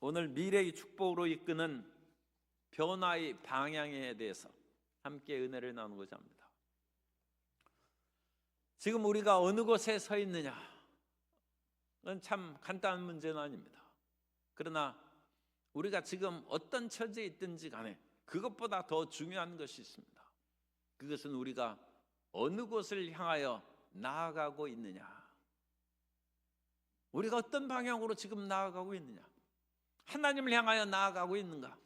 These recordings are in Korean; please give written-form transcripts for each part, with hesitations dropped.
오늘 미래의 축복으로 이끄는 변화의 방향에 대해서 함께 은혜를 나누고자 합니다. 지금 우리가 어느 곳에 서 있느냐는 참 간단한 문제는 아닙니다. 그러나 우리가 지금 어떤 처지에 있든지 간에 그것보다 더 중요한 것이 있습니다. 그것은 우리가 어느 곳을 향하여 나아가고 있느냐, 우리가 어떤 방향으로 지금 나아가고 있느냐, 하나님을 향하여 나아가고 있는가,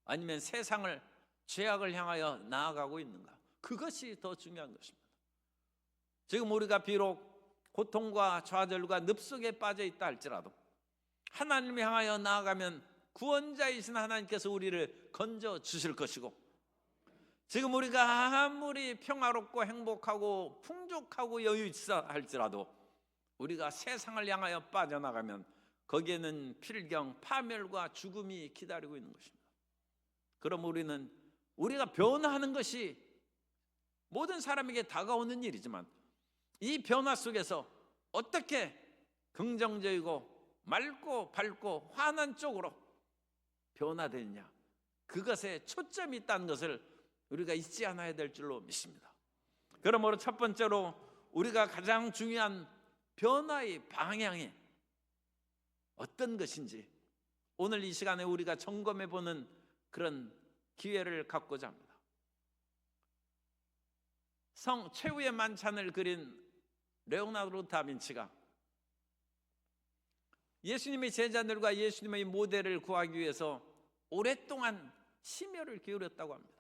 아니면 세상을, 죄악을 향하여 나아가고 있는가, 그것이 더 중요한 것입니다. 지금 우리가 비록 고통과 좌절과 늪속에 빠져 있다 할지라도 하나님을 향하여 나아가면 구원자이신 하나님께서 우리를 건져 주실 것이고, 지금 우리가 아무리 평화롭고 행복하고 풍족하고 여유 있어 할지라도 우리가 세상을 향하여 빠져나가면 거기에는 필경, 파멸과 죽음이 기다리고 있는 것입니다. 그럼 우리는 우리가 변화하는 것이 모든 사람에게 다가오는 일이지만 이 변화 속에서 어떻게 긍정적이고 맑고 밝고 환한 쪽으로 변화되느냐, 그것에 초점이 있다는 것을 우리가 잊지 않아야 될 줄로 믿습니다. 그러므로 첫 번째로 우리가 가장 중요한 변화의 방향이 어떤 것인지 오늘 이 시간에 우리가 점검해 보는 그런 기회를 갖고자 합니다. 성 최후의 만찬을 그린 레오나르도 다빈치가 예수님의 제자들과 예수님의 모델을 구하기 위해서 오랫동안 심혈을 기울였다고 합니다.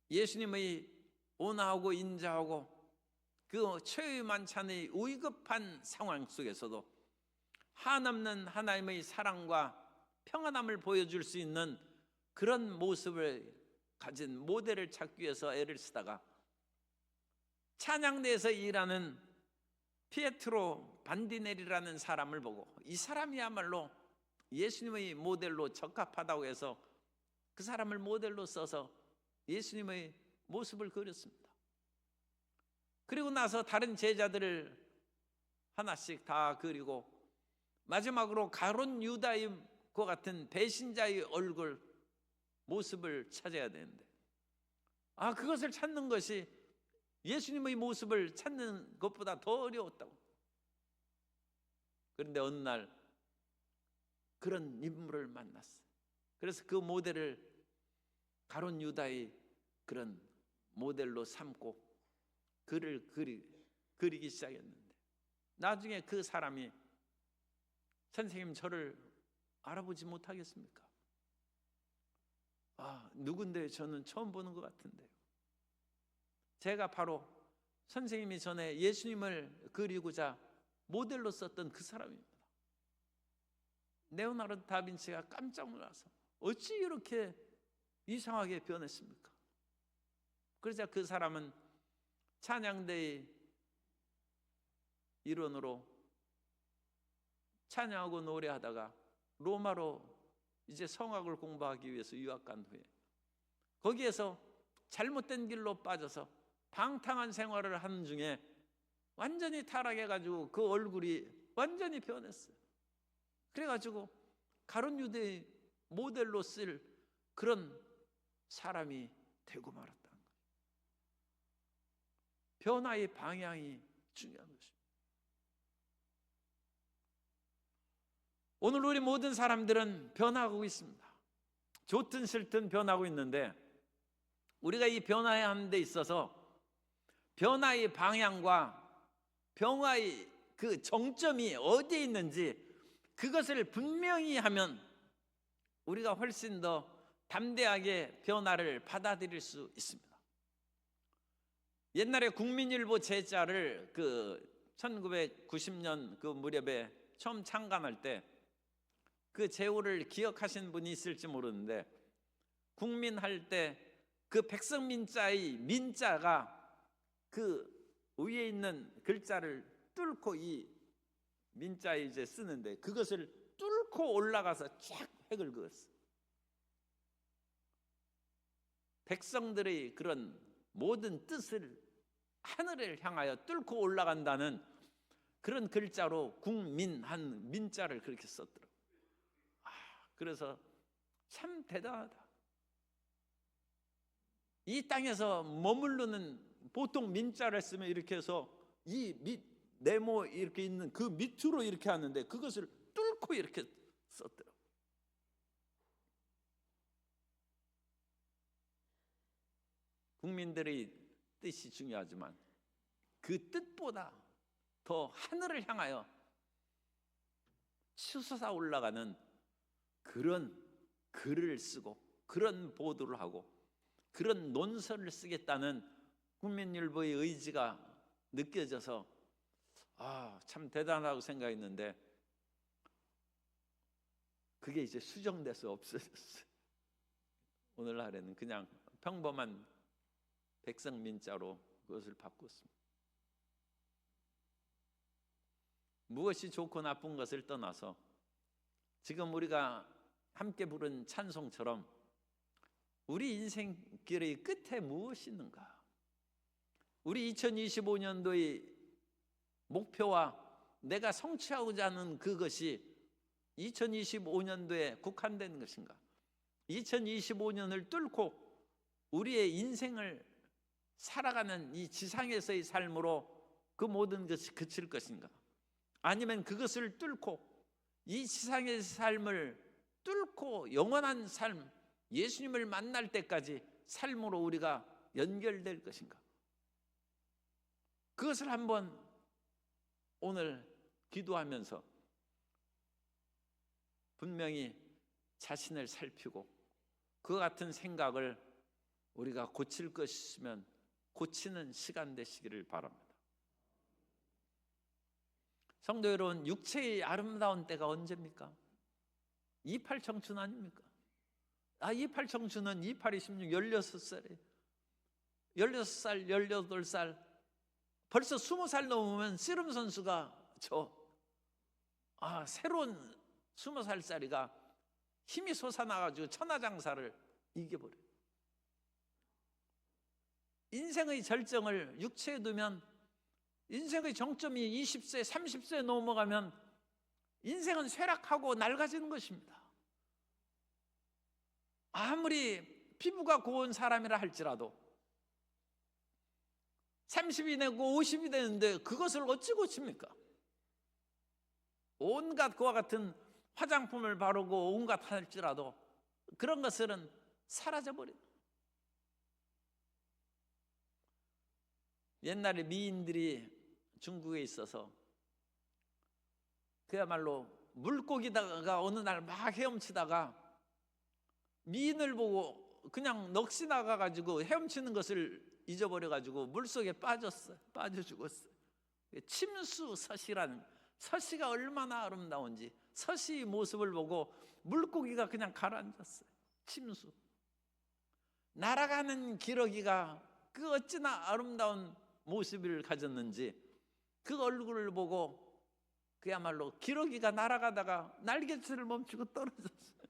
예수님의 온화하고 인자하고 그 최후의 만찬의 위급한 상황 속에서도 한없는 하나님의 사랑과 평안함을 보여줄 수 있는 그런 모습을 가진 모델을 찾기 위해서 애를 쓰다가 찬양대에서 일하는 피에트로 반디넬이라는 사람을 보고 이 사람이야말로 예수님의 모델로 적합하다고 해서 그 사람을 모델로 써서 예수님의 모습을 그렸습니다. 그리고 나서 다른 제자들을 하나씩 다 그리고 마지막으로 가룟 유다의 그 같은 배신자의 얼굴 모습을 찾아야 되는데 그것을 찾는 것이 예수님의 모습을 찾는 것보다 더 어려웠다고. 그런데 어느 날 그런 인물을 만났어요. 그래서 그 모델을 가룟 유다의 그런 모델로 삼고 그를 그리기 시작했는데 나중에 그 사람이 선생님 저를 알아보지 못하겠습니까? 누군데 저는 처음 보는 것 같은데요. 제가 바로 선생님이 전에 예수님을 그리고자 모델로 썼던 그 사람입니다. 레오나르도 다빈치가 깜짝 놀라서 어찌 이렇게 이상하게 변했습니까? 그러자 그 사람은 찬양대의 일원으로 찬양하고 노래하다가 로마로 이제 성악을 공부하기 위해서 유학 간 후에 거기에서 잘못된 길로 빠져서 방탕한 생활을 하는 중에 완전히 타락해가지고 그 얼굴이 완전히 변했어요. 그래가지고 가룟 유다의 모델로 쓸 그런 사람이 되고 말았다는 거예요. 변화의 방향이 중요한 것입니다. 오늘 우리 모든 사람들은 변화하고 있습니다. 좋든 싫든 변하고 있는데 우리가 이 변화해야 하는 데 있어서 변화의 방향과 변화의 그 정점이 어디에 있는지 그것을 분명히 하면 우리가 훨씬 더 담대하게 변화를 받아들일 수 있습니다. 옛날에 국민일보 제자를 1990년 그 무렵에 처음 창간할 때 그 제호를 기억하신 분이 있을지 모르는데 국민할 때 그 백성민자의 민자가 그 위에 있는 글자를 뚫고 이 민자에 이제 쓰는데 그것을 뚫고 올라가서 쫙 획을 그었어요. 백성들의 그런 모든 뜻을 하늘을 향하여 뚫고 올라간다는 그런 글자로 국민 한 민자를 그렇게 썼더라고요. 그래서 참 대단하다. 이 땅에서 머무르는, 보통 민자를 쓰면 이렇게 해서 이 네모 이렇게 있는 그 밑으로 이렇게 하는데 그것을 뚫고 이렇게 썼더라고요. 국민들의 뜻이 중요하지만 그 뜻보다 더 하늘을 향하여 치솟아 올라가는 그런 글을 쓰고 그런 보도를 하고 그런 논설을 쓰겠다는 국민일보의 의지가 느껴져서 참 대단하다고 생각했는데 그게 이제 수정돼서 없어졌어요. 오늘날에는 그냥 평범한 백성민자로 그것을 바꿨습니다. 무엇이 좋고 나쁜 것을 떠나서 지금 우리가 함께 부른 찬송처럼 우리 인생길의 끝에 무엇이 있는가? 우리 2025년도의 목표와 내가 성취하고자 하는 그것이 2025년도에 국한된 것인가? 2025년을 뚫고 우리의 인생을 살아가는 이 지상에서의 삶으로 그 모든 것이 그칠 것인가? 아니면 그것을 뚫고 이 지상의 삶을 뚫고 영원한 삶, 예수님을 만날 때까지 삶으로 우리가 연결될 것인가? 그것을 한번 오늘 기도하면서 분명히 자신을 살피고 그 같은 생각을 우리가 고칠 것이면 고치는 시간 되시기를 바랍니다. 성도 여러분, 육체의 아름다운 때가 언제입니까? 28 청춘 아닙니까? 28 청춘은 28, 26, 16살이에요. 16살, 18살, 벌써 20살 넘으면 씨름 선수가 새로운 20살짜리가 힘이 솟아나가지고 천하장사를 이겨버려요. 인생의 절정을 육체에 두면 인생의 정점이 20세, 30세 넘어가면 인생은 쇠락하고 낡아지는 것입니다. 아무리 피부가 고운 사람이라 할지라도 30이 되고 50이 되는데 그것을 어찌 고칩니까? 온갖 그와 같은 화장품을 바르고 온갖 할지라도 그런 것들은 사라져버립니다. 옛날에 미인들이 중국에 있어서 그야말로 물고기다가 어느 날 막 헤엄치다가 미인을 보고 그냥 넋이 나가가지고 헤엄치는 것을 잊어버려가지고 물속에 빠졌어요. 빠져 죽었어요. 침수 서시라는, 서시가 얼마나 아름다운지 서시의 모습을 보고 물고기가 그냥 가라앉았어요. 침수. 날아가는 기러기가 그 어찌나 아름다운 모습을 가졌는지 그 얼굴을 보고 그야말로 기러기가 날아가다가 날개짓을 멈추고 떨어졌어요.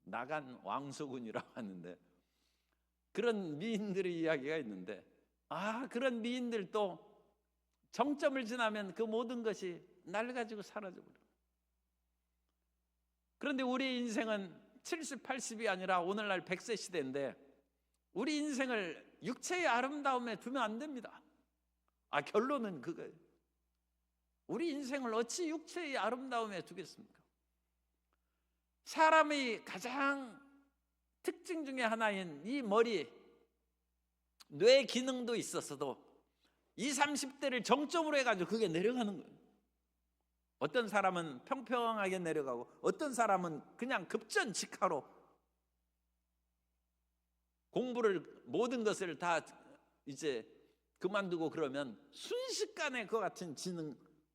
나간 왕소군이라고 하는데 그런 미인들의 이야기가 있는데 그런 미인들도 정점을 지나면 그 모든 것이 낡아지고 사라져버려요. 그런데 우리 인생은 70, 80이 아니라 오늘날 100세 시대인데 우리 인생을 육체의 아름다움에 두면 안 됩니다. 결론은 그거예요. 우리 인생을 어찌 육체의 아름다움에 두겠습니까? 사람의 가장 특징 중에 하나인 이 머리, 뇌 기능도 있었어도 20, 30대를 정점으로 해가지고 그게 내려가는 거예요. 어떤 사람은 평평하게 내려가고 어떤 사람은 그냥 급전직하로 공부를 모든 것을 다 이제 그만두고 그러면 순식간에 그 같은 지능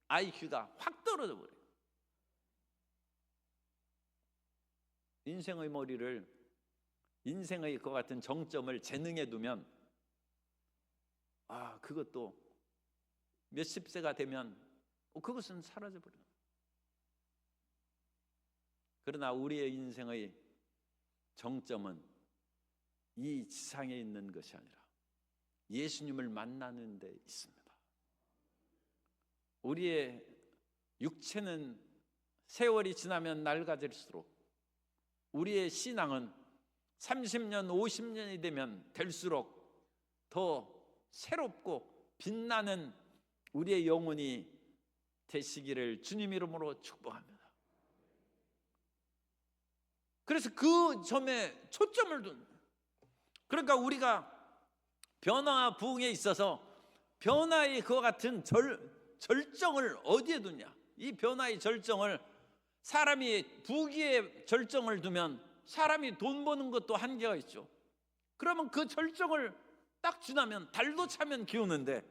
IQ가 확 떨어져 버려요. 인생의 머리를, 인생의 그 같은 정점을 재능에 두면 그것도 몇십 세가 되면 그것은 사라져 버려요. 그러나 우리의 인생의 정점은 이 지상에 있는 것이 아니라 예수님을 만나는 데 있습니다. 우리의 육체는 세월이 지나면 낡아질수록 우리의 신앙은 30년, 50년이 되면 될수록 더 새롭고 빛나는 우리의 영혼이 되시기를 주님 이름으로 축복합니다. 그래서 그 점에 초점을 둔, 그러니까 우리가 변화와 부흥에 있어서 변화의 그와 같은 절정을 어디에 두냐? 이 변화의 절정을, 사람이 부귀의 절정을 두면 사람이 돈 버는 것도 한계가 있죠. 그러면 그 절정을 딱 지나면 달도 차면 기우는데,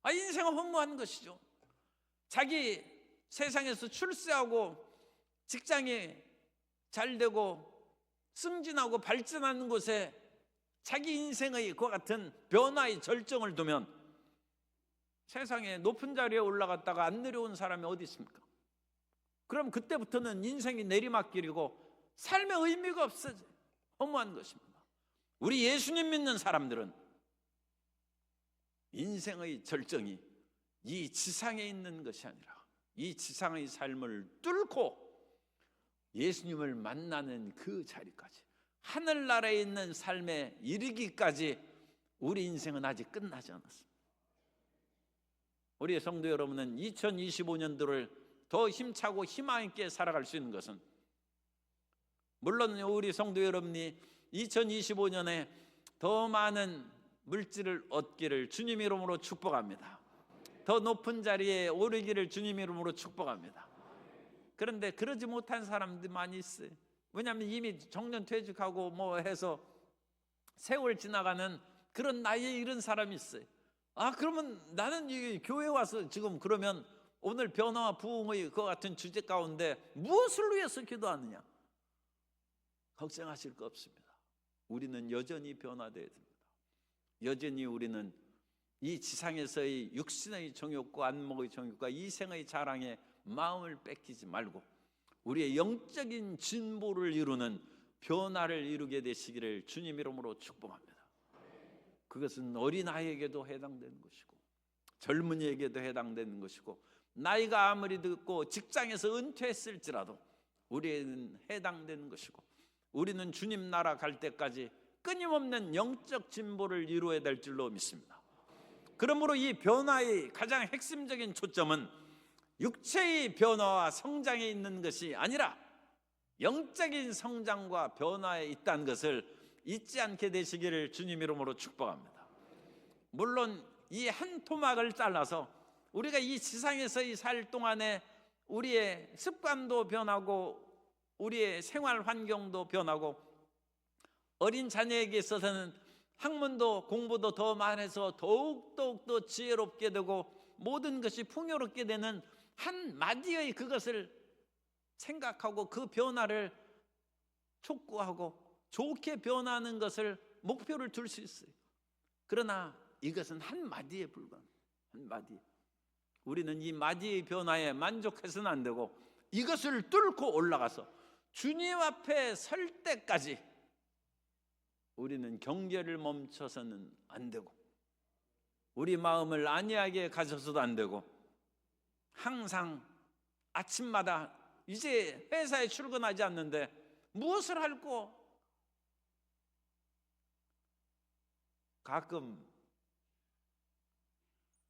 인생은 허무한 것이죠. 자기 세상에서 출세하고 직장이 잘 되고 승진하고 발전하는 곳에 자기 인생의 그와 같은 변화의 절정을 두면 세상에 높은 자리에 올라갔다가 안 내려온 사람이 어디 있습니까? 그럼 그때부터는 인생이 내리막길이고 삶의 의미가 없어져. 허무한 것입니다. 우리 예수님 믿는 사람들은 인생의 절정이 이 지상에 있는 것이 아니라 이 지상의 삶을 뚫고 예수님을 만나는 그 자리까지, 하늘나라에 있는 삶에 이르기까지 우리 인생은 아직 끝나지 않았습니다. 우리 성도 여러분은 2025년도를 더 힘차고 희망 있게 살아갈 수 있는 것은, 물론 우리 성도 여러분이 2025년에 더 많은 물질을 얻기를 주님 이름으로 축복합니다. 더 높은 자리에 오르기를 주님 이름으로 축복합니다. 그런데 그러지 못한 사람들이 많이 있어요. 왜냐하면 이미 정년 퇴직하고 뭐 해서 세월 지나가는 그런 나이에 이른 사람이 있어요. 그러면 나는 이 교회 와서 지금 그러면 오늘 변화와 부흥의 그와 같은 주제 가운데 무엇을 위해서 기도하느냐? 걱정하실 거 없습니다. 우리는 여전히 변화되어야 됩니다. 여전히 우리는 이 지상에서의 육신의 정욕과 안목의 정욕과 이생의 자랑에 마음을 뺏기지 말고 우리의 영적인 진보를 이루는 변화를 이루게 되시기를 주님 이름으로 축복합니다. 그것은 어린아이에게도 해당되는 것이고 젊은이에게도 해당되는 것이고 나이가 아무리 듣고 직장에서 은퇴했을지라도 우리에게는 해당되는 것이고, 우리는 주님 나라 갈 때까지 끊임없는 영적 진보를 이루어야 될 줄로 믿습니다. 그러므로 이 변화의 가장 핵심적인 초점은 육체의 변화와 성장에 있는 것이 아니라 영적인 성장과 변화에 있다는 것을 잊지 않게 되시기를 주님 이름으로 축복합니다. 물론 이 한 토막을 잘라서 우리가 이 지상에서의 살 동안에 우리의 습관도 변하고 우리의 생활 환경도 변하고 어린 자녀에게 있어서는 학문도 공부도 더 많아서 더욱더 지혜롭게 되고 모든 것이 풍요롭게 되는 한 마디의 그것을 생각하고 그 변화를 촉구하고 좋게 변하는 것을 목표를 둘 수 있어요. 그러나 이것은 한 마디에 불과합니다. 한 마디. 우리는 이 마디의 변화에 만족해서는 안 되고 이것을 뚫고 올라가서 주님 앞에 설 때까지 우리는 경계를 멈춰서는 안 되고 우리 마음을 안이하게 가져서도 안 되고 항상 아침마다 이제 회사에 출근하지 않는데 무엇을 할고, 가끔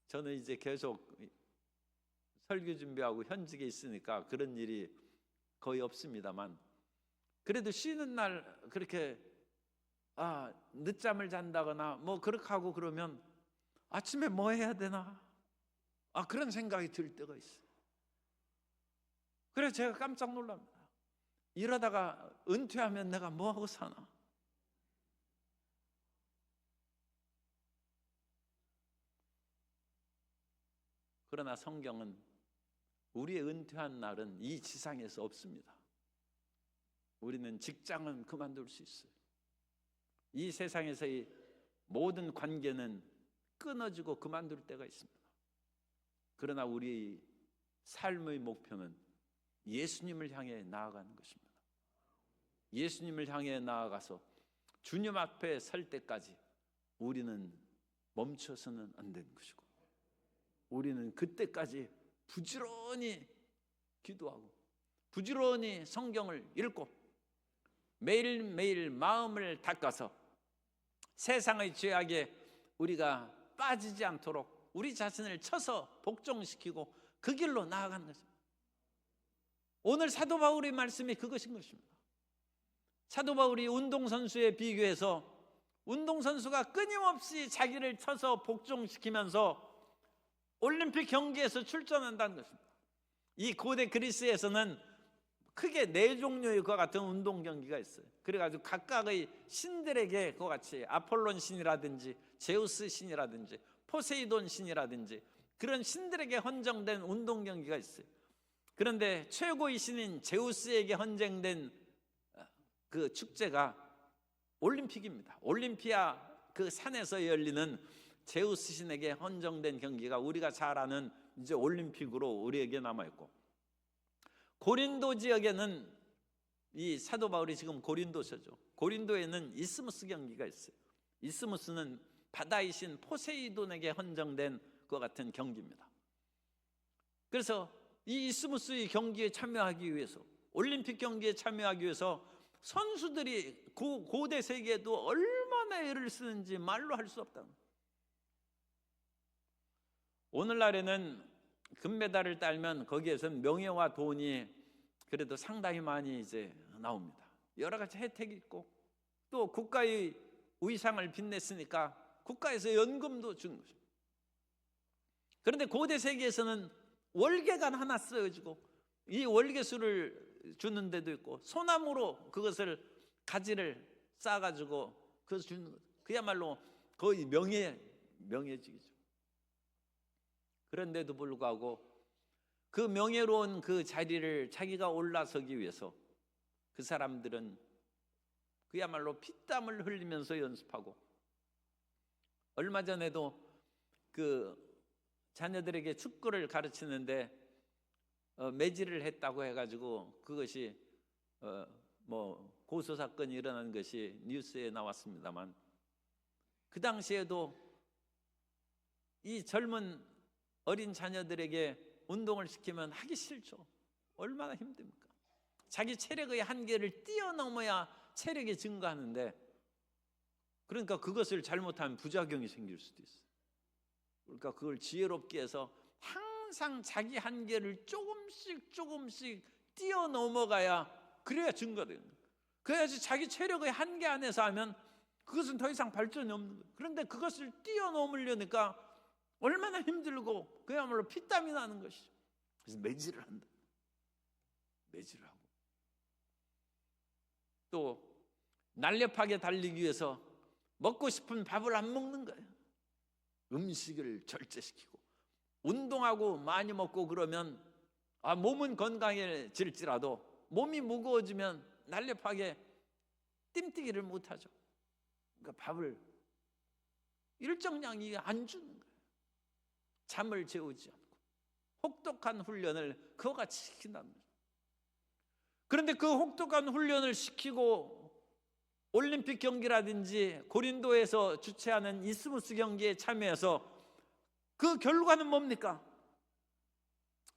저는 이제 계속 설교 준비하고 현직에 있으니까 그런 일이 거의 없습니다만 그래도 쉬는 날 그렇게 늦잠을 잔다거나 뭐 그렇게 하고 그러면 아침에 뭐 해야 되나 그런 생각이 들 때가 있어요. 그래서 제가 깜짝 놀랍니다. 이러다가 은퇴하면 내가 뭐 하고 사나? 그러나 성경은 우리의 은퇴한 날은 이 지상에서 없습니다. 우리는 직장은 그만둘 수 있어요. 이 세상에서의 모든 관계는 끊어지고 그만둘 때가 있습니다. 그러나 우리의 삶의 목표는 예수님을 향해 나아가는 것입니다. 예수님을 향해 나아가서 주님 앞에 설 때까지 우리는 멈춰서는 안 되는 것이고 우리는 그때까지 부지런히 기도하고 부지런히 성경을 읽고 매일매일 마음을 닦아서 세상의 죄악에 우리가 빠지지 않도록 우리 자신을 쳐서 복종시키고 그 길로 나아가는 것입니다. 오늘 사도 바울의 말씀이 그것인 것입니다. 사도 바울이 운동선수에 비교해서 운동선수가 끊임없이 자기를 쳐서 복종시키면서 올림픽 경기에서 출전한다는 것입니다. 이 고대 그리스에서는 크게 4종류의 그와 같은 운동 경기가 있어요. 그래가지고 각각의 신들에게 그와 같이 아폴론 신이라든지 제우스 신이라든지 포세이돈 신이라든지 그런 신들에게 헌정된 운동 경기가 있어요. 그런데 최고의 신인 제우스에게 헌정된 그 축제가 올림픽입니다. 올림피아 그 산에서 열리는 제우스 신에게 헌정된 경기가 우리가 잘 아는 이제 올림픽으로 우리에게 남아있고, 고린도 지역에는 이 사도 바울이 지금 고린도서죠. 고린도에는 이스무스 경기가 있어요. 이스무스는 바다의 신 포세이돈에게 헌정된 것 같은 경기입니다. 그래서 이 이스무스의 경기에 참여하기 위해서, 올림픽 경기에 참여하기 위해서 선수들이 고대 세계에도 얼마나 애를 쓰는지 말로 할 수 없다. 오늘날에는 금메달을 따면 거기에서 명예와 돈이 그래도 상당히 많이 이제 나옵니다. 여러 가지 혜택이 있고 또 국가의 위상을 빛냈으니까 국가에서 연금도 주는 거죠. 그런데 고대 세계에서는 월계가 하나 쓰여지고 이 월계수를 주는 데도 있고 소나무로 그것을 가지를 싸가지고 그것을 주는 것, 그야말로 거의 명예직이죠. 그런데도 불구하고 그 명예로운 그 자리를 자기가 올라서기 위해서 그 사람들은 그야말로 피땀을 흘리면서 연습하고, 얼마 전에도 그 자녀들에게 축구를 가르치는데 매질을 했다고 해가지고 그것이 뭐 고소 사건이 일어난 것이 뉴스에 나왔습니다만, 그 당시에도 이 젊은 어린 자녀들에게 운동을 시키면 하기 싫죠. 얼마나 힘듭니까? 자기 체력의 한계를 뛰어넘어야 체력이 증가하는데, 그러니까 그것을 잘못하면 부작용이 생길 수도 있어요. 그러니까 그걸 지혜롭게 해서 항상 자기 한계를 조금씩 뛰어넘어가야, 그래야 증가되는 거예요. 그래야지 자기 체력의 한계 안에서 하면 그것은 더 이상 발전이 없는 거예요. 그런데 그것을 뛰어넘으려니까 얼마나 힘들고 그야말로 피땀이 나는 것이죠. 그래서 매질을 한다. 매질을 하고 또 날렵하게 달리기 위해서 먹고 싶은 밥을 안 먹는 거예요. 음식을 절제시키고 운동하고 많이 먹고 그러면 몸은 건강해질지라도 몸이 무거워지면 날렵하게 뜀뛰기를 못하죠. 그러니까 밥을 일정량 안 주는 거예요. 잠을 재우지 않고 혹독한 훈련을 그와 같이 시킨다는 거죠. 그런데 그 혹독한 훈련을 시키고 올림픽 경기라든지 고린도에서 주최하는 이스무스 경기에 참여해서 그 결과는 뭡니까?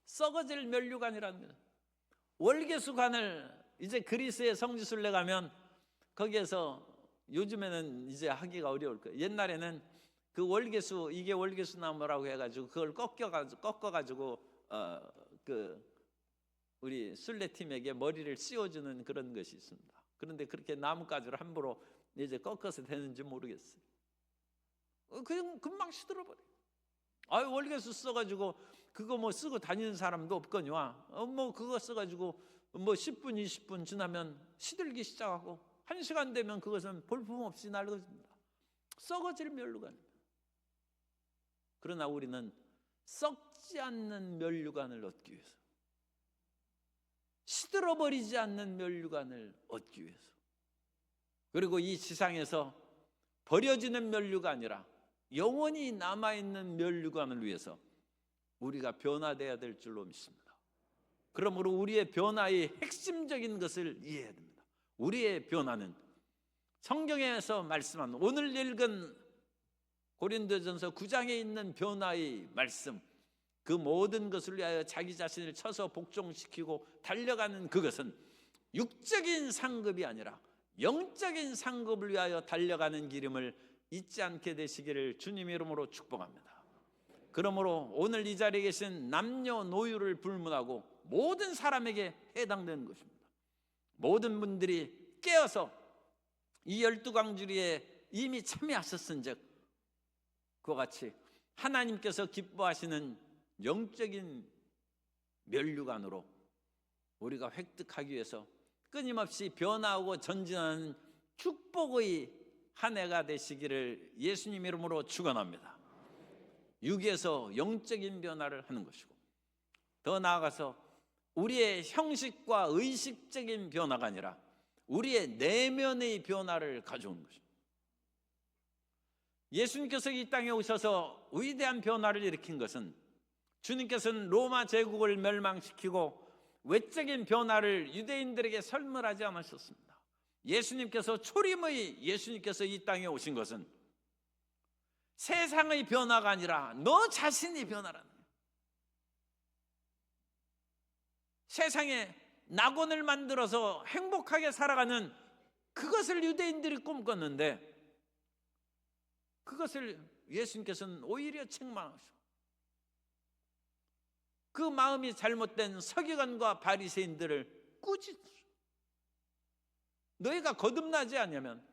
썩어질 면류관이라는 거예요. 월계수관을 이제 그리스의 성지순례 가면 거기에서, 요즘에는 이제 하기가 어려울 거예요. 옛날에는 그 월계수, 이게 월계수 나무라고 해가지고 그걸 꺾어가지고 그 우리 순례팀에게 머리를 씌워주는 그런 것이 있습니다. 그런데 그렇게 나뭇가지를 함부로 이제 꺾어서 되는지 모르겠어요. 그냥 금방 시들어버려요. 월계수 써가지고 그거 뭐 쓰고 다니는 사람도 없거니와 뭐 그거 써가지고 뭐 10분 20분 지나면 시들기 시작하고 1시간 되면 그것은 볼품없이 낡아집니다. 썩어질 면류관입니다. 그러나 우리는 썩지 않는 면류관을 얻기 위해서, 시들어버리지 않는 면류관을 얻기 위해서, 그리고 이 지상에서 버려지는 면류가 아니라 영원히 남아있는 면류관을 위해서 우리가 변화되어야 될 줄로 믿습니다. 그러므로 우리의 변화의 핵심적인 것을 이해해야 됩니다. 우리의 변화는 성경에서 말씀한, 오늘 읽은 고린도전서 9장에 있는 변화의 말씀, 그 모든 것을 위하여 자기 자신을 쳐서 복종시키고 달려가는 그것은 육적인 상급이 아니라 영적인 상급을 위하여 달려가는 길임을 잊지 않게 되시기를 주님 이름으로 축복합니다. 그러므로 오늘 이 자리에 계신 남녀노유를 불문하고 모든 사람에게 해당되는 것입니다. 모든 분들이 깨어서 이 12광주리에 이미 참여하셨은즉 그와 같이 하나님께서 기뻐하시는 영적인 면류관으로 우리가 획득하기 위해서 끊임없이 변화하고 전진하는 축복의 한 해가 되시기를 예수님 이름으로 축원합니다. 육에서 영적인 변화를 하는 것이고, 더 나아가서 우리의 형식과 의식적인 변화가 아니라 우리의 내면의 변화를 가져오는 것입니다. 예수님께서 이 땅에 오셔서 위대한 변화를 일으킨 것은, 주님께서는 로마 제국을 멸망시키고 외적인 변화를 유대인들에게 설명하지 않으셨습니다. 예수님께서 예수님께서 이 땅에 오신 것은 세상의 변화가 아니라 너 자신이 변화라는 거예요. 세상에 낙원을 만들어서 행복하게 살아가는 그것을 유대인들이 꿈꿨는데, 그것을 예수님께서는 오히려 책망하셔. 그 마음이 잘못된 서기관과 바리새인들을 꾸짖으셔. 너희가 거듭나지 않으면,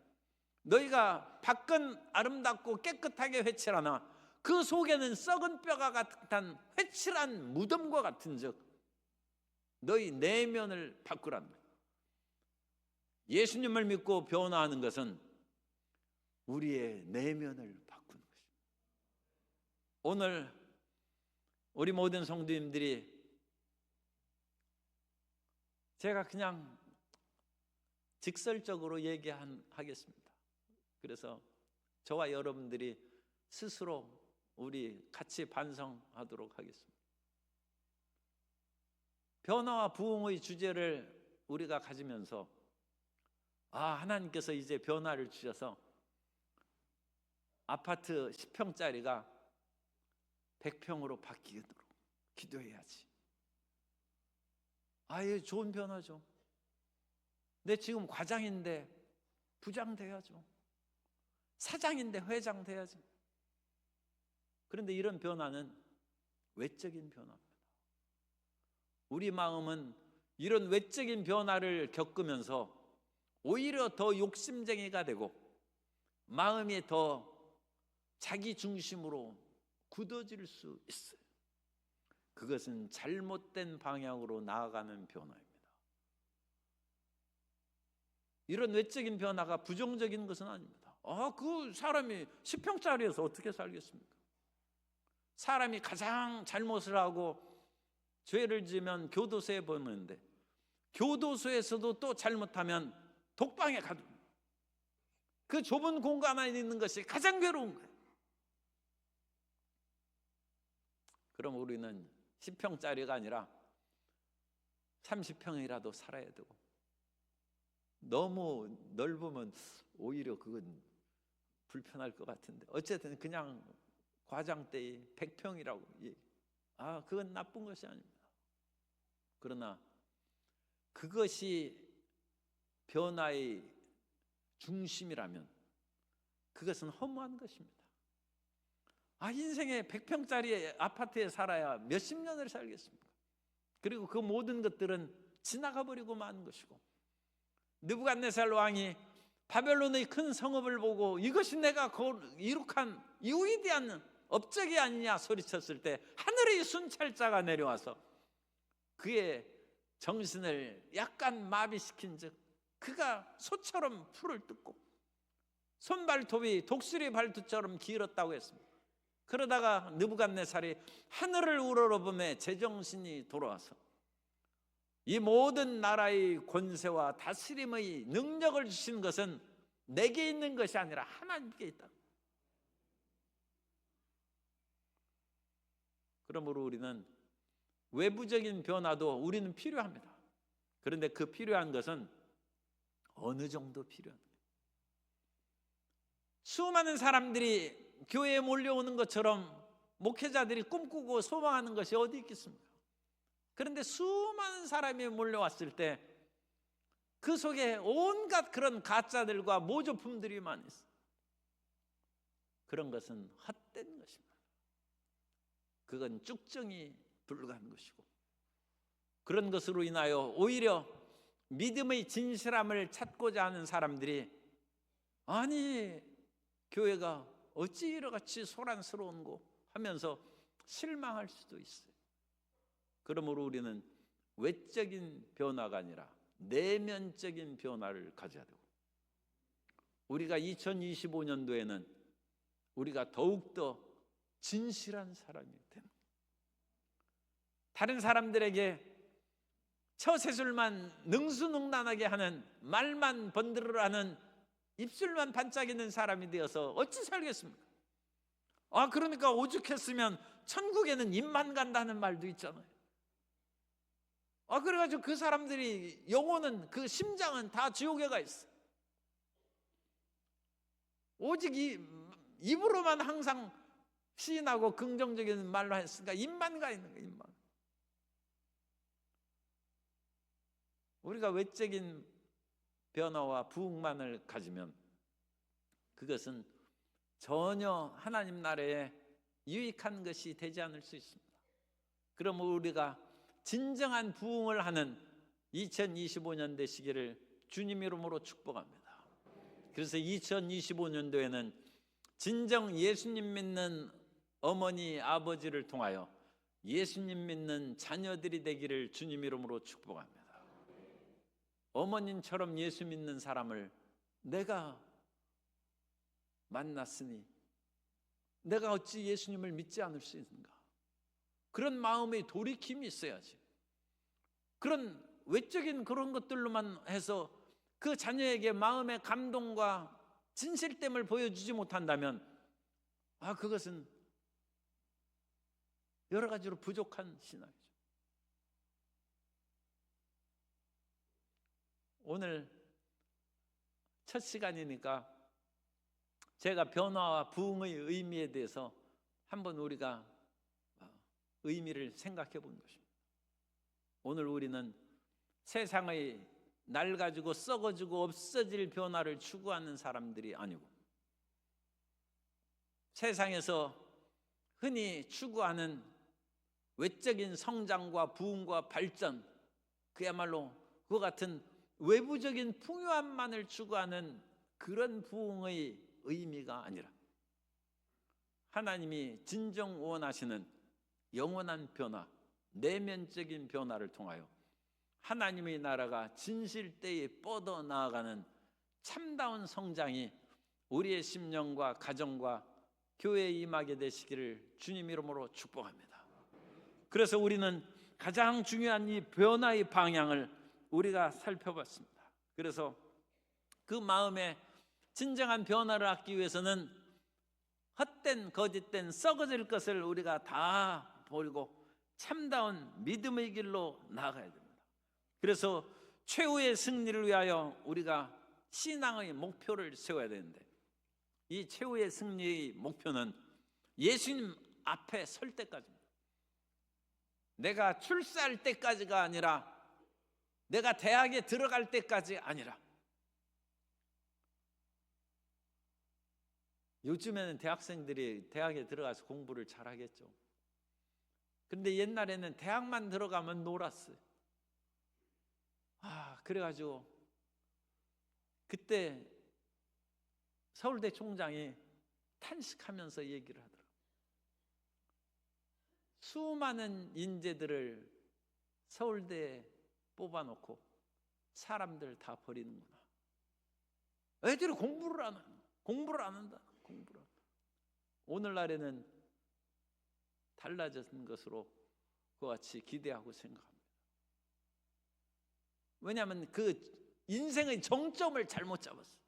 너희가 밖은 아름답고 깨끗하게 회칠하나 그 속에는 썩은 뼈가 같은 회칠한 무덤과 같은즉 너희 내면을 바꾸라는 거예요. 예수님을 믿고 변화하는 것은 우리의 내면을 바꾸는 것입니다. 오늘 우리 모든 성도님들이, 제가 그냥 직설적으로 얘기하겠습니다. 그래서 저와 여러분들이 스스로 우리 같이 반성하도록 하겠습니다. 변화와 부흥의 주제를 우리가 가지면서, 하나님께서 이제 변화를 주셔서 아파트 10평짜리가 100평으로 바뀌도록 기도해야지. 예, 좋은 변화죠. 내 지금 과장인데 부장 돼야죠. 사장인데 회장 돼야지. 그런데 이런 변화는 외적인 변화입니다. 우리 마음은 이런 외적인 변화를 겪으면서 오히려 더 욕심쟁이가 되고 마음이 더 자기 중심으로 굳어질 수 있어요. 그것은 잘못된 방향으로 나아가는 변화입니다. 이런 외적인 변화가 부정적인 것은 아닙니다. 그 사람이 10평짜리에서 어떻게 살겠습니까? 사람이 가장 잘못을 하고 죄를 지으면 교도소에 보내는데, 교도소에서도 또 잘못하면 독방에 가두고, 그 좁은 공간 안에 있는 것이 가장 괴로운 거예요. 그럼 우리는 10평짜리가 아니라 30평이라도 살아야 되고, 너무 넓으면 오히려 그건 불편할 것 같은데, 어쨌든 그냥 과장되이 100평이라고 그건 나쁜 것이 아닙니다. 그러나 그것이 변화의 중심이라면 그것은 허무한 것입니다. 인생에 100평짜리 아파트에 살아야 몇십 년을 살겠습니까? 그리고 그 모든 것들은 지나가 버리고 마는 것이고, 느부갓네살 왕이 바벨론의 큰 성읍을 보고 이것이 내가 이룩한 이 위대한 업적이 아니냐 소리쳤을 때 하늘의 순찰자가 내려와서 그의 정신을 약간 마비시킨 즉 그가 소처럼 풀을 뜯고 손발톱이 독수리 발톱처럼 길었다고 했습니다. 그러다가 느부갓네살이 하늘을 우러러보며 제정신이 돌아와서 이 모든 나라의 권세와 다스림의 능력을 주신 것은 내게 있는 것이 아니라 하나님께 있다. 그러므로 우리는 외부적인 변화도 우리는 필요합니다. 그런데 그 필요한 것은 어느 정도 필요합니다. 수많은 사람들이 교회에 몰려오는 것처럼 목회자들이 꿈꾸고 소망하는 것이 어디 있겠습니까? 그런데 수많은 사람이 몰려왔을 때 그 속에 온갖 그런 가짜들과 모조품들이 많이 있어요. 그런 것은 헛된 것입니다. 그건 쭉정이 불가한 것이고, 그런 것으로 인하여 오히려 믿음의 진실함을 찾고자 하는 사람들이 아니 교회가 어찌 이러같이 소란스러운고 하면서 실망할 수도 있어요. 그러므로 우리는 외적인 변화가 아니라 내면적인 변화를 가져야 되고, 우리가 2025년도에는 우리가 더욱더 진실한 사람이 되는, 다른 사람들에게 처세술만 능수능란하게 하는, 말만 번들어하는, 입술만 반짝이는 사람이 되어서 어찌 살겠습니까? 그러니까 오죽했으면 천국에는 입만 간다는 말도 있잖아요. 그래가지고 그 사람들이 영혼은, 그 심장은 다 지옥에 가 있어. 오직 입으로만 항상 시인하고 긍정적인 말로 했으니까 입만 가 있는 거예요. 입만. 우리가 외적인 변화와 부흥만을 가지면 그것은 전혀 하나님 나라에 유익한 것이 되지 않을 수 있습니다. 그러므로 우리가 진정한 부흥을 하는 2025년 되시기를 주님 이름으로 축복합니다. 그래서 2025년도에는 진정 예수님 믿는 어머니 아버지를 통하여 예수님 믿는 자녀들이 되기를 주님 이름으로 축복합니다. 어머님처럼 예수 믿는 사람을 내가 만났으니 내가 어찌 예수님을 믿지 않을 수 있는가? 그런 마음의 돌이킴이 있어야지. 그런 외적인 그런 것들로만 해서 그 자녀에게 마음의 감동과 진실됨을 보여주지 못한다면 그것은 여러 가지로 부족한 신앙이죠. 오늘 첫 시간이니까 제가 변화와 부흥의 의미에 대해서 한번 우리가 의미를 생각해 본 것입니다. 오늘 우리는 세상의 낡아지고 썩어지고 없어질 변화를 추구하는 사람들이 아니고, 세상에서 흔히 추구하는 외적인 성장과 부흥과 발전, 그야말로 그와 같은 외부적인 풍요함만을 추구하는 그런 부흥의 의미가 아니라 하나님이 진정 원하시는 영원한 변화, 내면적인 변화를 통하여 하나님의 나라가 진실되이 뻗어 나아가는 참다운 성장이 우리의 심령과 가정과 교회에 임하게 되시기를 주님 이름으로 축복합니다. 그래서 우리는 가장 중요한 이 변화의 방향을 우리가 살펴봤습니다. 그래서 그 마음에 진정한 변화를 얻기 위해서는 헛된 거짓된 썩어질 것을 우리가 다 버리고 참다운 믿음의 길로 나아가야 됩니다. 그래서 최후의 승리를 위하여 우리가 신앙의 목표를 세워야 되는데, 이 최후의 승리의 목표는 예수님 앞에 설 때까지입니다. 내가 출세할 때까지가 아니라, 내가 대학에 들어갈 때까지 아니라. 요즘에는 대학생들이 대학에 들어가서 공부를 잘하겠죠. 그런데 옛날에는 대학만 들어가면 놀았어요. 그래가지고 그때 서울대 총장이 탄식하면서 얘기를 하더라고요. 수많은 인재들을 서울대에 뽑아놓고 사람들 다 버리는구나. 애들이 공부를 안 한다. 오늘날에는 달라진 것으로 그와 같이 기대하고 생각합니다. 왜냐하면 그 인생의 정점을 잘못 잡았어요.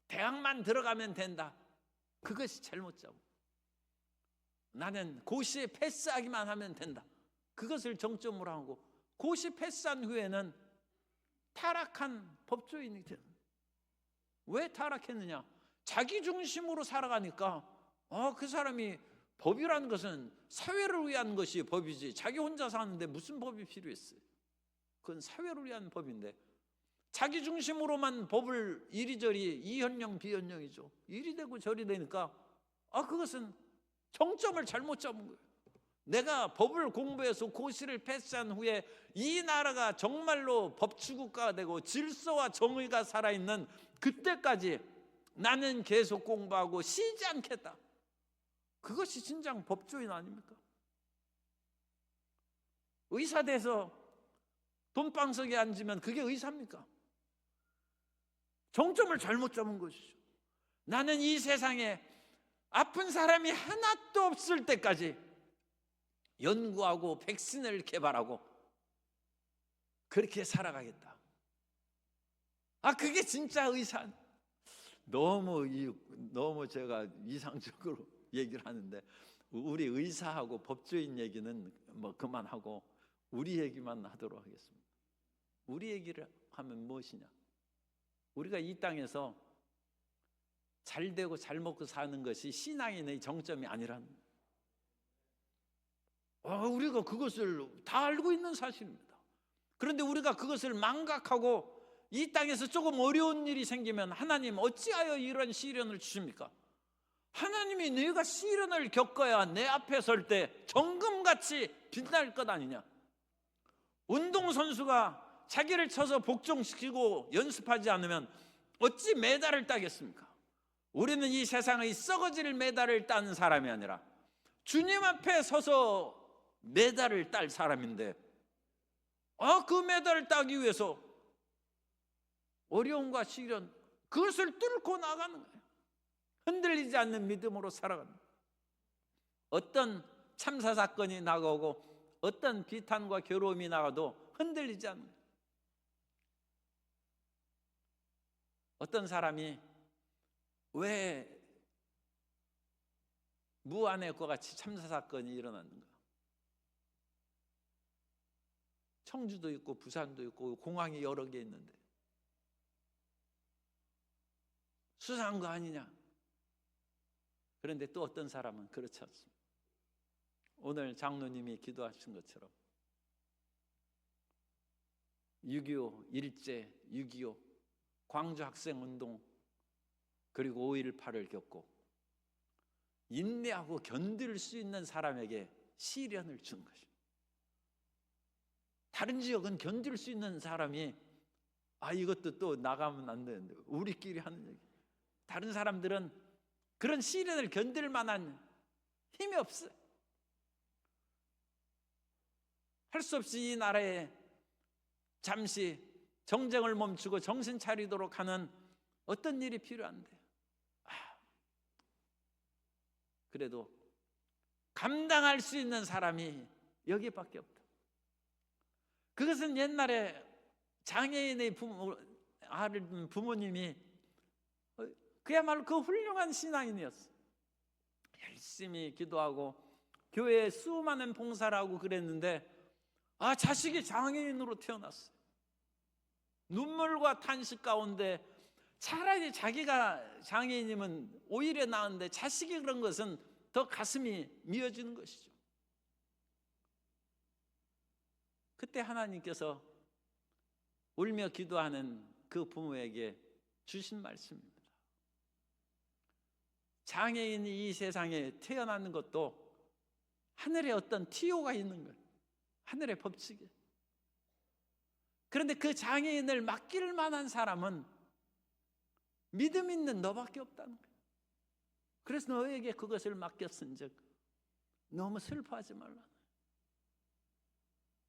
대학만 들어가면 된다. 그것이 잘못 잡고, 나는 고시에 패스하기만 하면 된다. 그것을 정점으로 하고, 고시 패스한 후에는 타락한 법조인이 되는. 왜 타락했느냐? 자기 중심으로 살아가니까 그 사람이 법이라는 것은 사회를 위한 것이 법이지 자기 혼자 사는데 무슨 법이 필요했어요? 그건 사회를 위한 법인데 자기 중심으로만 법을 이리저리 이현령 비현령이죠. 이리 되고 저리 되니까 그것은 정점을 잘못 잡은 거예요. 내가 법을 공부해서 고시를 패스한 후에 이 나라가 정말로 법치국가가 되고 질서와 정의가 살아있는 그때까지 나는 계속 공부하고 쉬지 않겠다. 그것이 진정 법조인 아닙니까? 의사 돼서 돈방석에 앉으면 그게 의사입니까? 정점을 잘못 잡은 것이죠. 나는 이 세상에 아픈 사람이 하나도 없을 때까지 연구하고 백신을 개발하고 그렇게 살아가겠다. 그게 진짜 의사. 너무 제가 이상적으로 얘기를 하는데 우리 의사하고 법조인 얘기는 뭐 그만하고 우리 얘기만 하도록 하겠습니다. 우리 얘기를 하면 무엇이냐? 우리가 이 땅에서 잘 되고 잘 먹고 사는 것이 신앙인의 정점이 아니라는 거예요. 우리가 그것을 다 알고 있는 사실입니다. 그런데 우리가 그것을 망각하고 이 땅에서 조금 어려운 일이 생기면 하나님 어찌하여 이런 시련을 주십니까? 하나님이 내가 시련을 겪어야 내 앞에 설 때 정금같이 빛날 것 아니냐? 운동선수가 자기를 쳐서 복종시키고 연습하지 않으면 어찌 메달을 따겠습니까? 우리는 이 세상의 썩어질 메달을 따는 사람이 아니라 주님 앞에 서서 메달을 딸 사람인데 그 메달을 따기 위해서 어려움과 시련 그것을 뚫고 나가는 거예요. 흔들리지 않는 믿음으로 살아가는 거예요. 어떤 참사 사건이 나가고 어떤 비탄과 괴로움이 나가도 흔들리지 않는 거예요. 어떤 사람이 왜 무안의과 같이 참사 사건이 일어났는가? 청주도 있고 부산도 있고 공항이 여러 개 있는데 수상한 거 아니냐? 그런데 또 어떤 사람은 그렇지 않습니다. 오늘 장로님이 기도하신 것처럼 6.25 일제, 6.25 광주 학생운동 그리고 5.18을 겪고 인내하고 견딜 수 있는 사람에게 시련을 준 것입니다. 다른 지역은 견딜 수 있는 사람이 이것도 또 나가면 안 되는데 우리끼리 하는 얘기. 다른 사람들은 그런 시련을 견딜 만한 힘이 없어요. 할 수 없이 이 나라에 잠시 정쟁을 멈추고 정신 차리도록 하는 어떤 일이 필요한데 그래도 감당할 수 있는 사람이 여기밖에 없다. 그것은 옛날에 장애인의 부모님이 그야말로 그 훌륭한 신앙인이었어요. 열심히 기도하고 교회에 수많은 봉사를 하고 그랬는데 자식이 장애인으로 태어났어요. 눈물과 탄식 가운데 차라리 자기가 장애인이면 오히려 나은데 자식이 그런 것은 더 가슴이 미어지는 것이죠. 그때 하나님께서 울며 기도하는 그 부모에게 주신 말씀입니다. 장애인이 이 세상에 태어나는 것도 하늘에 어떤 티오가 있는 거예요. 하늘의 법칙에. 그런데 그 장애인을 맡길 만한 사람은 믿음 있는 너밖에 없다는 거예요. 그래서 너에게 그것을 맡겼은즉 너무 슬퍼하지 말라.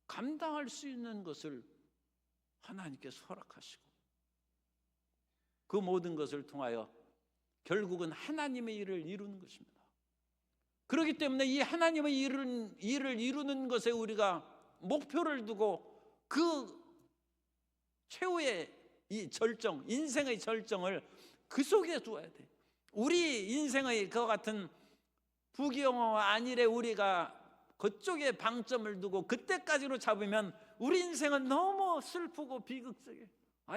감당할 수 있는 것을 하나님께서 허락하시고 그 모든 것을 통하여 결국은 하나님의 일을 이루는 것입니다. 그렇기 때문에 이 하나님의 일을 이루는 것에 우리가 목표를 두고 그 최후의 이 절정, 인생의 절정을 그 속에 두어야 돼. 우리 인생의 그와 같은 부귀영화와 안일에 우리가 그쪽에 방점을 두고 그때까지로 잡으면 우리 인생은 너무 슬프고 비극적이에요.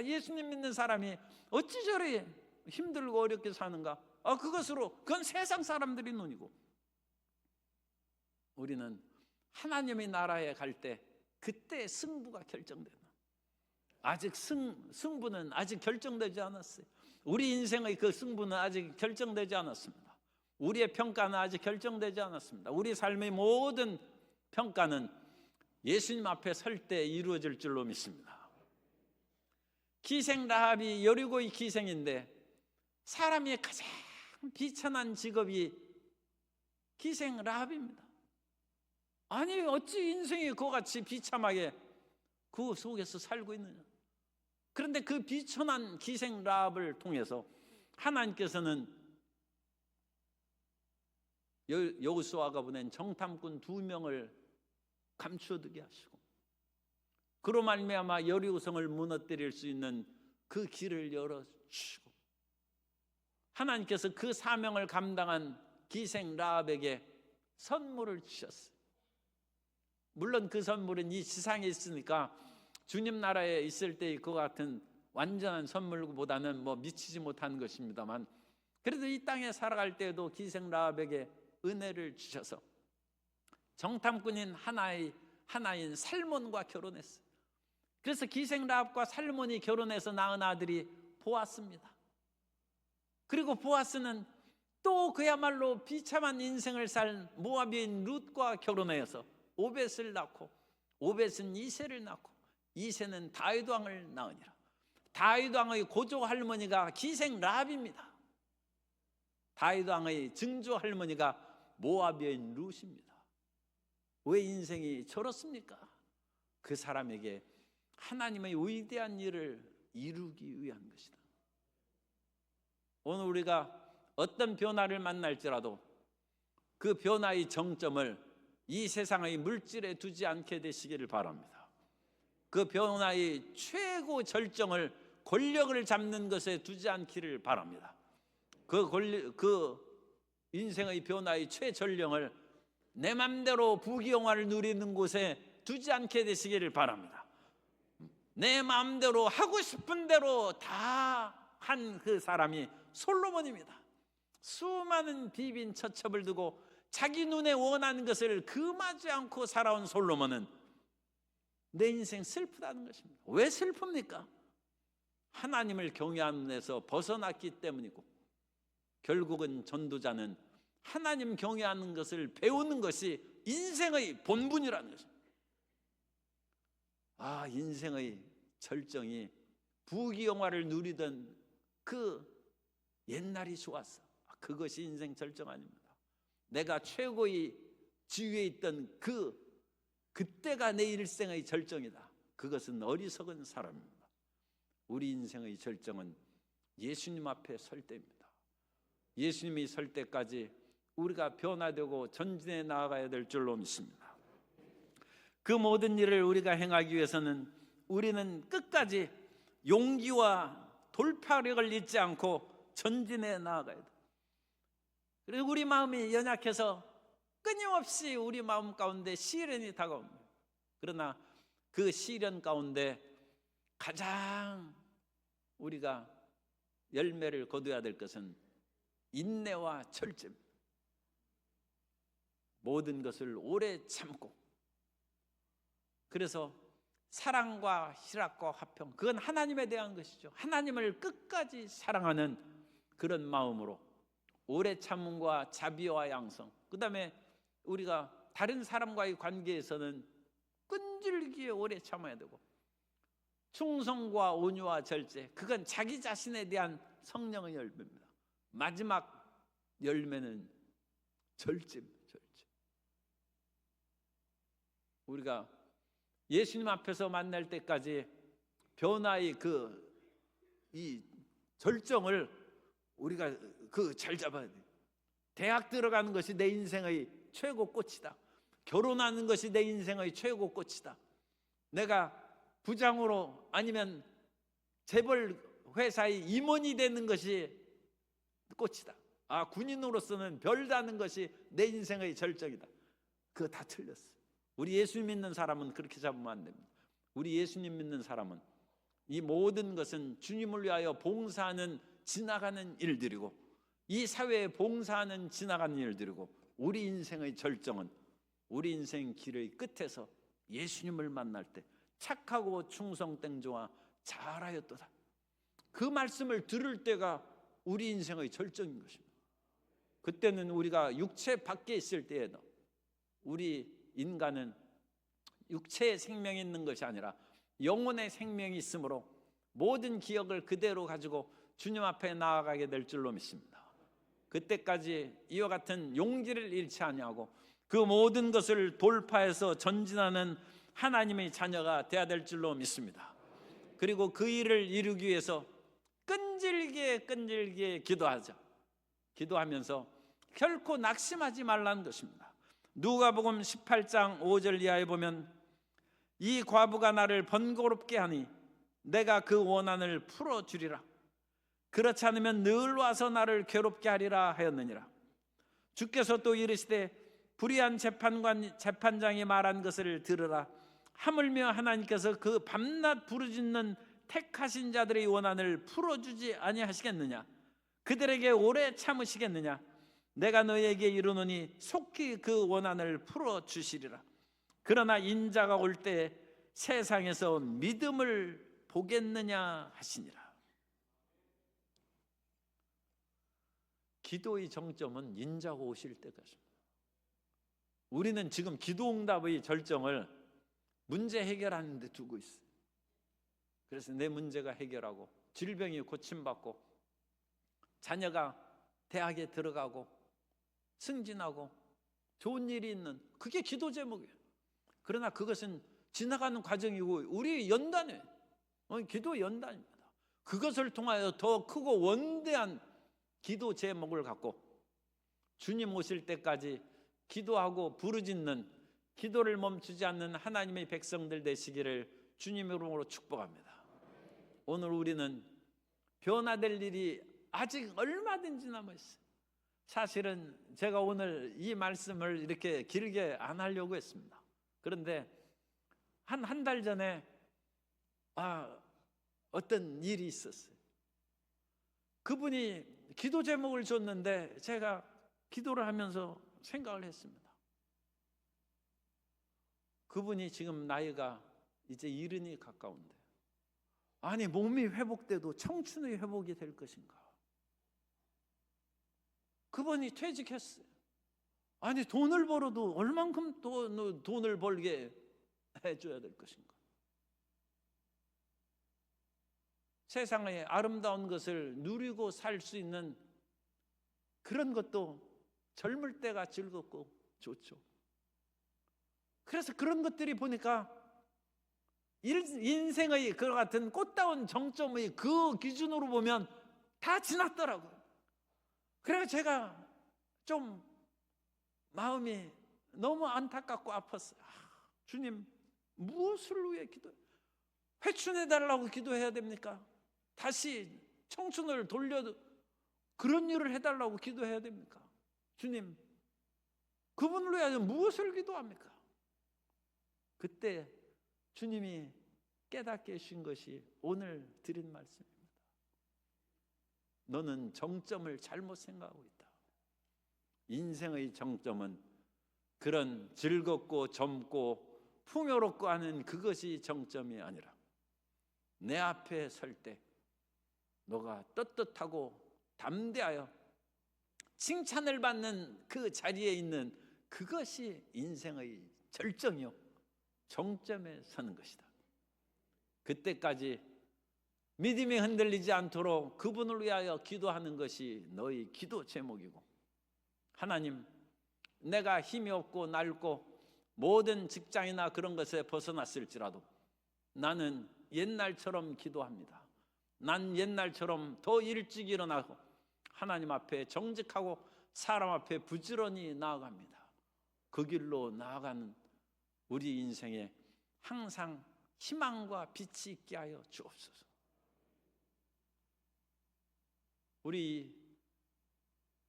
예수님 믿는 사람이 어찌 저리 힘들고 어렵게 사는가? 그것으로 그건 세상 사람들이 눈이고 우리는 하나님의 나라에 갈 때 그때 승부가 결정된다. 아직 승부는 아직 결정되지 않았어요. 우리 인생의 그 승부는 아직 결정되지 않았습니다. 우리의 평가는 아직 결정되지 않았습니다. 우리 삶의 모든 평가는 예수님 앞에 설 때 이루어질 줄로 믿습니다. 기생 라합이 여리고의 기생인데 사람이 가장 비천한 직업이 기생 라합입니다. 아니 어찌 인생이 그와 같이 비참하게 그 속에서 살고 있느냐. 그런데 그 비천한 기생 라합을 통해서 하나님께서는 여호수아가 보낸 정탐꾼 2명을 감추어두게 하시고 그로 말미암아 여리고성을 무너뜨릴 수 있는 그 길을 열어주시고 하나님께서 그 사명을 감당한 기생 라합에게 선물을 주셨어요. 물론 그 선물은 이 지상에 있으니까 주님 나라에 있을 때의 그와 같은 완전한 선물보다는 미치지 못한 것입니다만 그래도 이 땅에 살아갈 때에도 기생 라합에게 은혜를 주셔서 정탐꾼인 하나인 살몬과 결혼했어요. 그래서 기생 라합과 살몬이 결혼해서 낳은 아들이 보아스입니다. 그리고 보아스는 또 그야말로 비참한 인생을 살 모압인 룻과 결혼해서 오벳을 낳고 오벳은 이새를 낳고 이새는 다윗 왕을 낳으니라. 다윗 왕의 고조 할머니가 기생 라합입니다. 다윗 왕의 증조 할머니가 모압 여인 룻입니다. 왜 인생이 저렇습니까? 그 사람에게 하나님의 위대한 일을 이루기 위한 것이다. 오늘 우리가 어떤 변화를 만날지라도 그 변화의 정점을 이 세상의 물질에 두지 않게 되시기를 바랍니다. 그 변화의 최고 절정을 권력을 잡는 것에 두지 않기를 바랍니다. 그 인생의 변화의 최전령을 내 맘대로 부귀영화를 누리는 곳에 두지 않게 되시기를 바랍니다. 내 마음대로 하고 싶은 대로 다 한 그 사람이 솔로몬입니다. 수많은 비빈 처첩을 두고 자기 눈에 원하는 것을 금하지 않고 살아온 솔로몬은 내 인생 슬프다는 것입니다. 왜 슬픕니까? 하나님을 경외하는 데서 벗어났기 때문이고 결국은 전도자는 하나님 경외하는 것을 배우는 것이 인생의 본분이라는 것입니다. 인생의 절정이 부귀영화를 누리던 그 옛날이 좋았어. 그것이 인생 절정 아닙니다. 내가 최고의 지위에 있던 그때가 내 일생의 절정이다. 그것은 어리석은 사람입니다. 우리 인생의 절정은 예수님 앞에 설 때입니다. 예수님이 설 때까지 우리가 변화되고 전진해 나아가야 될 줄로 믿습니다. 그 모든 일을 우리가 행하기 위해서는 우리는 끝까지 용기와 돌파력을 잊지 않고 전진해 나아가야 돼. 그리고 우리 마음이 연약해서 끊임없이 우리 마음 가운데 시련이 다가옵니다. 그러나 그 시련 가운데 가장 우리가 열매를 거둬야 될 것은 인내와 절제입니다. 모든 것을 오래 참고, 그래서 사랑과 희락과 화평, 그건 하나님에 대한 것이죠. 하나님을 끝까지 사랑하는 그런 마음으로 오래 참음과 자비와 양성, 그 다음에 우리가 다른 사람과의 관계에서는 끈질기게 오래 참아야 되고, 충성과 온유와 절제, 그건 자기 자신에 대한 성령의 열매입니다. 마지막 열매는 절제입니다. 절제. 우리가 예수님 앞에서 만날 때까지 변화의 이 절정을 우리가 잘 잡아야 돼요. 대학 들어가는 것이 내 인생의 최고 꽃이다. 결혼하는 것이 내 인생의 최고 꽃이다. 내가 부장으로 아니면 재벌 회사의 임원이 되는 것이 꽃이다. 군인으로서는 별다는 것이 내 인생의 절정이다. 그거 다 틀렸어요. 우리 예수 믿는 사람은 그렇게 잡으면 안 됩니다. 우리 예수님 믿는 사람은 이 모든 것은 주님을 위하여 봉사하는 지나가는 일들이고, 이 사회에 봉사하는 지나가는 일들이고, 우리 인생의 절정은 우리 인생 길의 끝에서 예수님을 만날 때 착하고 충성된 자와 잘하였도다. 그 말씀을 들을 때가 우리 인생의 절정인 것입니다. 그때는 우리가 육체 밖에 있을 때에도 우리 인간은 육체의 생명이 있는 것이 아니라 영혼의 생명이 있으므로 모든 기억을 그대로 가지고 주님 앞에 나아가게 될 줄로 믿습니다. 그때까지 이와 같은 용기를 잃지 아니하고 그 모든 것을 돌파해서 전진하는 하나님의 자녀가 되어야 될 줄로 믿습니다. 그리고 그 일을 이루기 위해서 끈질기게 기도하자. 기도하면서 결코 낙심하지 말라는 것입니다. 누가복음 18장 5절 이하에 보면 이 과부가 나를 번거롭게 하니 내가 그 원한을 풀어주리라. 그렇지 않으면 늘 와서 나를 괴롭게 하리라 하였느니라. 주께서 또 이르시되 불의한 재판장이 말한 것을 들으라. 하물며 하나님께서 그 밤낮 부르짖는 택하신 자들의 원한을 풀어주지 아니하시겠느냐? 그들에게 오래 참으시겠느냐? 내가 너희에게 이르노니 속히 그 원한을 풀어주시리라. 그러나 인자가 올 때 세상에서 믿음을 보겠느냐 하시니라. 기도의 정점은 인자가 오실 때까지입니다. 우리는 지금 기도응답의 절정을 문제 해결하는 데 두고 있어요. 그래서 내 문제가 해결하고 질병이 고침받고 자녀가 대학에 들어가고 승진하고 좋은 일이 있는, 그게 기도 제목이에요. 그러나 그것은 지나가는 과정이고 우리 연단이에요. 기도 연단입니다. 그것을 통하여 더 크고 원대한 기도 제목을 갖고 주님 오실 때까지 기도하고 부르짖는, 기도를 멈추지 않는 하나님의 백성들 되시기를 주님 이름으로 축복합니다. 오늘 우리는 변화될 일이 아직 얼마든지 남아있어요. 사실은 제가 오늘 이 말씀을 이렇게 길게 안 하려고 했습니다. 그런데 한 달 전에 어떤 일이 있었어요. 그분이 기도 제목을 줬는데 제가 기도를 하면서 생각을 했습니다. 그분이 지금 나이가 이제 70이 가까운데, 아니 몸이 회복돼도 청춘의 회복이 될 것인가? 그분이 퇴직했어요. 아니 돈을 벌어도 얼만큼 또 돈을 벌게 해줘야 될 것인가? 세상의 아름다운 것을 누리고 살 수 있는 그런 것도 젊을 때가 즐겁고 좋죠. 그래서 그런 것들이 보니까 인생의 그 같은 꽃다운 정점의 그 기준으로 보면 다 지났더라고요. 그래서 제가 좀 마음이 너무 안타깝고 아팠어요. 주님, 무엇을 위해 회춘해달라고 기도해야 됩니까? 다시 청춘을 돌려 그런 일을 해달라고 기도해야 됩니까? 주님, 그분을 위하여 무엇을 기도합니까? 그때 주님이 깨닫게 해주신 것이 오늘 드린 말씀입니다. 너는 정점을 잘못 생각하고 있다. 인생의 정점은 그런 즐겁고 젊고 풍요롭고 하는 그것이 정점이 아니라 내 앞에 설 때 너가 떳떳하고 담대하여 칭찬을 받는 그 자리에 있는 그것이 인생의 절정이요 정점에 서는 것이다. 그때까지 믿음이 흔들리지 않도록 그분을 위하여 기도하는 것이 너희 기도 제목이고, 하나님, 내가 힘이 없고 낡고 모든 직장이나 그런 것에 벗어났을지라도 나는 옛날처럼 기도합니다. 난 옛날처럼 더 일찍 일어나고 하나님 앞에 정직하고 사람 앞에 부지런히 나아갑니다. 그 길로 나아가는 우리 인생에 항상 희망과 빛이 있게 하여 주옵소서. 우리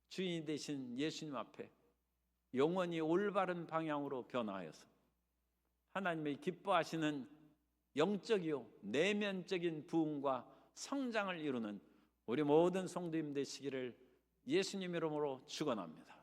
주인이 되신 예수님 앞에 영원히 올바른 방향으로 변화하여서 하나님의 기뻐하시는 영적이요 내면적인 부흥과 성장을 이루는 우리 모든 성도님 되시기를 예수님 이름으로 축원합니다.